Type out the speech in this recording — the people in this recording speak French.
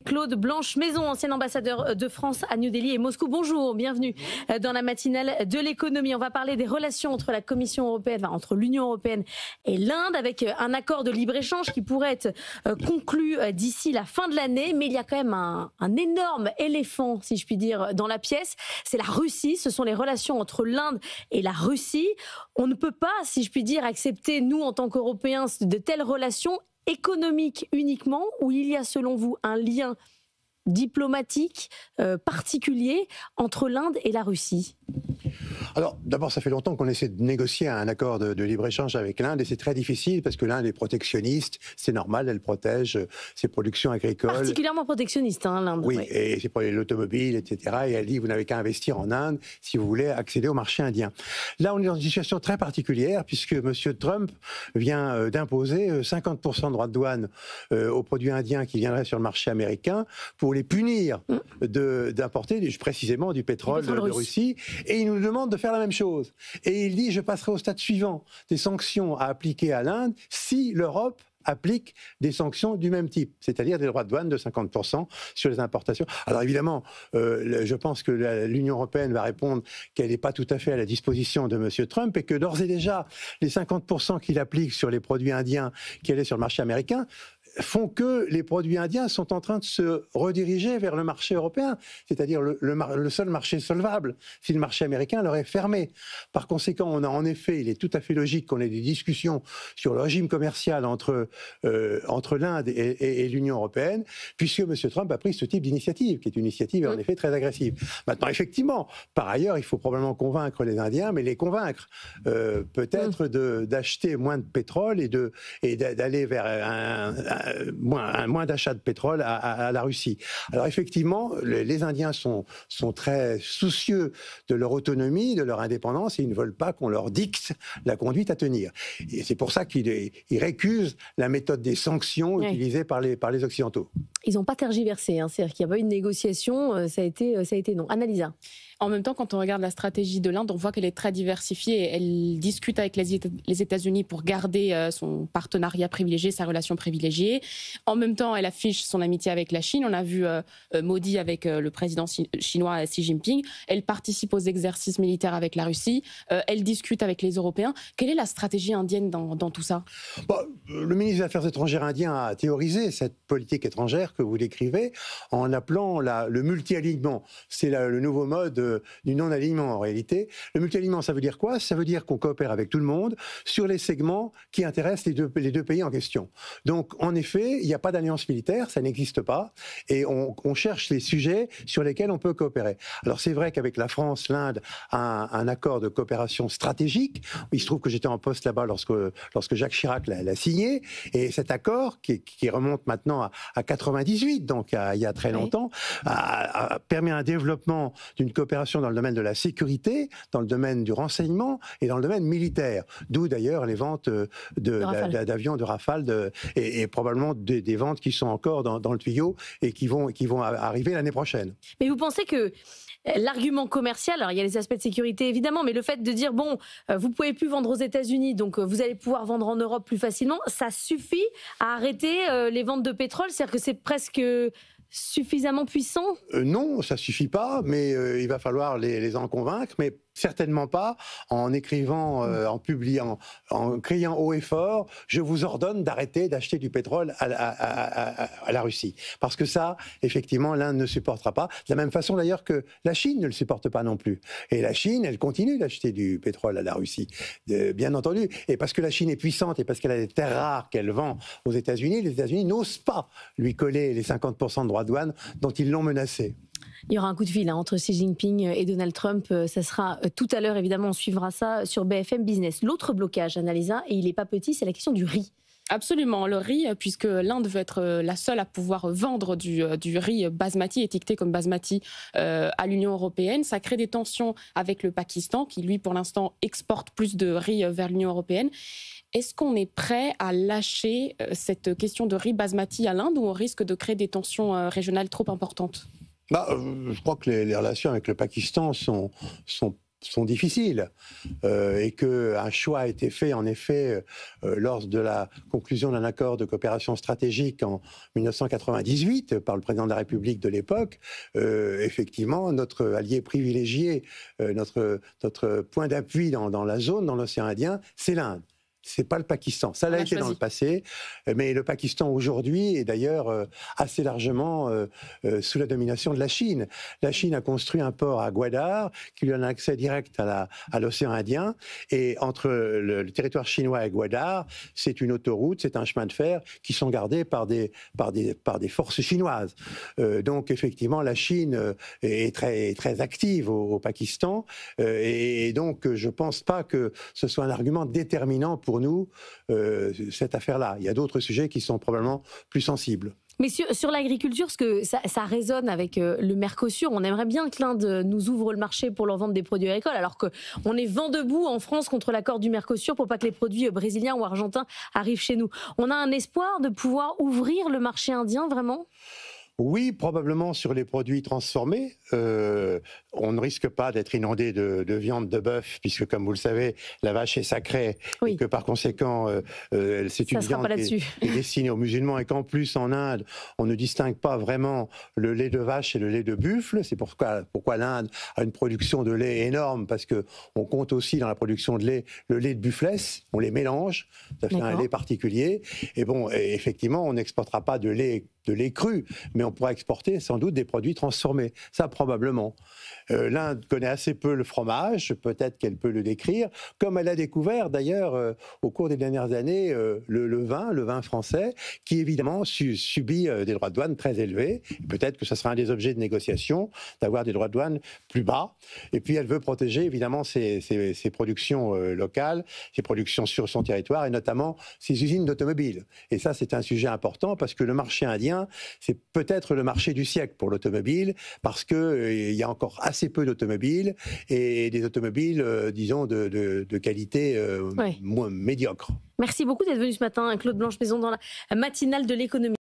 Claude Blanche-Maison, ancien ambassadeur de France à New Delhi et Moscou. Bonjour, bienvenue dans la matinale de l'économie. On va parler des relations entre la Commission européenne, entre l'Union européenne et l'Inde, avec un accord de libre-échange qui pourrait être conclu d'ici la fin de l'année. Mais il y a quand même un énorme éléphant, si je puis dire, dans la pièce. C'est la Russie. Ce sont les relations entre l'Inde et la Russie. On ne peut pas, si je puis dire, accepter, nous, en tant qu'Européens, de telles relations économique uniquement, ou il y a selon vous un lien diplomatique particulier entre l'Inde et la Russie? Alors, d'abord, ça fait longtemps qu'on essaie de négocier un accord de libre-échange avec l'Inde et c'est très difficile parce que l'Inde est protectionniste, c'est normal, elle protège ses productions agricoles. Particulièrement protectionniste, hein, l'Inde. Oui, et c'est pour l'automobile, etc. Et elle dit, vous n'avez qu'à investir en Inde si vous voulez accéder au marché indien. Là, on est dans une situation très particulière puisque M. Trump vient d'imposer 50% de droits de douane aux produits indiens qui viendraient sur le marché américain pour les punir d'importer précisément du pétrole de Russie. Et il nous demande de faire la même chose. Et il dit, je passerai au stade suivant des sanctions à appliquer à l'Inde si l'Europe applique des sanctions du même type, c'est-à-dire des droits de douane de 50% sur les importations. Alors évidemment, je pense que l'Union européenne va répondre qu'elle n'est pas tout à fait à la disposition de M. Trump et que d'ores et déjà, les 50% qu'il applique sur les produits indiens qui allaient sur le marché américain font que les produits indiens sont en train de se rediriger vers le marché européen, c'est-à-dire le seul marché solvable, si le marché américain leur est fermé. Par conséquent, on a en effet, il est tout à fait logique qu'on ait des discussions sur le régime commercial entre l'Inde et l'Union européenne, puisque M. Trump a pris ce type d'initiative, qui est une initiative en effet très agressive. Maintenant, effectivement, par ailleurs, il faut probablement convaincre les Indiens, mais les convaincre peut-être d'acheter moins de pétrole et d'aller vers moins d'achat de pétrole à la Russie. Alors effectivement, les Indiens sont très soucieux de leur autonomie, de leur indépendance, et ils ne veulent pas qu'on leur dicte la conduite à tenir. Et c'est pour ça qu'ils récusent la méthode des sanctions utilisée par les Occidentaux. Ils n'ont pas tergiversé, hein. C'est-à-dire qu'il n'y a pas eu de négociation, ça a été non. Annalisa. En même temps, quand on regarde la stratégie de l'Inde, on voit qu'elle est très diversifiée. Elle discute avec les États-Unis pour garder son partenariat privilégié, sa relation privilégiée. En même temps, elle affiche son amitié avec la Chine. On a vu Modi avec le président chinois Xi Jinping. Elle participe aux exercices militaires avec la Russie. Elle discute avec les Européens. Quelle est la stratégie indienne dans tout ça? Le ministre des Affaires étrangères indien a théorisé cette politique étrangère que vous décrivez en appelant le multi-alignement. C'est le nouveau mode du non-alignement en réalité. Le multi-alignement, ça veut dire quoi? Ça veut dire qu'on coopère avec tout le monde sur les segments qui intéressent les deux pays en question. Donc, en effet, il n'y a pas d'alliance militaire, ça n'existe pas, et on cherche les sujets sur lesquels on peut coopérer. Alors, c'est vrai qu'avec la France, l'Inde a un accord de coopération stratégique. Il se trouve que j'étais en poste là-bas lorsque Jacques Chirac l'a signé, et cet accord, qui remonte maintenant à 98, donc il y a très longtemps, permet un développement d'une coopération dans le domaine de la sécurité, dans le domaine du renseignement et dans le domaine militaire. D'où d'ailleurs les ventes d'avions de Rafale et probablement des ventes qui sont encore dans le tuyau et qui vont arriver l'année prochaine. Mais vous pensez que l'argument commercial, alors il y a les aspects de sécurité évidemment, mais le fait de dire bon, vous pouvez plus vendre aux États-Unis, donc vous allez pouvoir vendre en Europe plus facilement, ça suffit à arrêter les ventes de pétrole? C'est-à-dire que c'est presque suffisamment puissant? Non, ça suffit pas, mais il va falloir les en convaincre, mais certainement pas en écrivant, en publiant, en criant haut et fort, je vous ordonne d'arrêter d'acheter du pétrole à la Russie. Parce que ça, effectivement, l'Inde ne supportera pas. De la même façon d'ailleurs que la Chine ne le supporte pas non plus. Et la Chine, elle continue d'acheter du pétrole à la Russie, bien entendu. Et parce que la Chine est puissante et parce qu'elle a des terres rares qu'elle vend aux États-Unis, les États-Unis n'osent pas lui coller les 50% de droits de douane dont ils l'ont menacé. Il y aura un coup de fil entre Xi Jinping et Donald Trump. Ça sera tout à l'heure, évidemment, on suivra ça sur BFM Business. L'autre blocage, Annalisa, et il n'est pas petit, c'est la question du riz. Absolument, le riz, puisque l'Inde veut être la seule à pouvoir vendre du riz basmati, étiqueté comme basmati, à l'Union européenne. Ça crée des tensions avec le Pakistan, qui lui, pour l'instant, exporte plus de riz vers l'Union européenne. Est-ce qu'on est prêt à lâcher cette question de riz basmati à l'Inde, ou on risque de créer des tensions régionales trop importantes? Je crois que les relations avec le Pakistan sont sont difficiles et qu'un choix a été fait, en effet, lors de la conclusion d'un accord de coopération stratégique en 1998 par le président de la République de l'époque. Effectivement, notre allié privilégié, notre point d'appui dans la zone, dans l'océan Indien, c'est l'Inde. C'est pas le Pakistan. Ça l'a été dans le passé, mais le Pakistan aujourd'hui est d'ailleurs assez largement sous la domination de la Chine. La Chine a construit un port à Gwadar qui lui donne un accès direct à l'océan Indien. Et entre le territoire chinois et Gwadar, c'est une autoroute, c'est un chemin de fer qui sont gardés par des forces chinoises. Donc effectivement, la Chine est très active au Pakistan. Et donc je pense pas que ce soit un argument déterminant pour nous, cette affaire-là. Il y a d'autres sujets qui sont probablement plus sensibles. Mais sur l'agriculture, parce que ça résonne avec le Mercosur, on aimerait bien que l'Inde nous ouvre le marché pour leur vendre des produits agricoles, alors qu'on est vent debout en France contre l'accord du Mercosur pour pas que les produits brésiliens ou argentins arrivent chez nous. On a un espoir de pouvoir ouvrir le marché indien, vraiment ? Oui, probablement sur les produits transformés. On ne risque pas d'être inondé de viande de bœuf, puisque comme vous le savez, la vache est sacrée, oui. Et que par conséquent, c'est une viande qui est destinée aux musulmans, et qu'en plus en Inde, on ne distingue pas vraiment le lait de vache et le lait de buffle. C'est pourquoi l'Inde a une production de lait énorme, parce qu'on compte aussi dans la production de lait le lait de bufflesse, on les mélange, ça fait un lait particulier. Et bon, effectivement, on n'exportera pas de lait cru, mais on pourra exporter sans doute des produits transformés. Ça, probablement. L'Inde connaît assez peu le fromage, peut-être qu'elle peut le décrire, comme elle a découvert d'ailleurs au cours des dernières années le vin français, qui évidemment subit des droits de douane très élevés. Peut-être que ce sera un des objets de négociation, d'avoir des droits de douane plus bas. Et puis elle veut protéger évidemment ses productions locales, ses productions sur son territoire, et notamment ses usines d'automobiles. Et ça, c'est un sujet important, parce que le marché indien, c'est peut-être le marché du siècle pour l'automobile, parce qu'il y a encore assez peu d'automobiles, et des automobiles, disons, de qualité moins médiocre. Merci beaucoup d'être venu ce matin, Claude Blanche-Maison, dans la matinale de l'économie.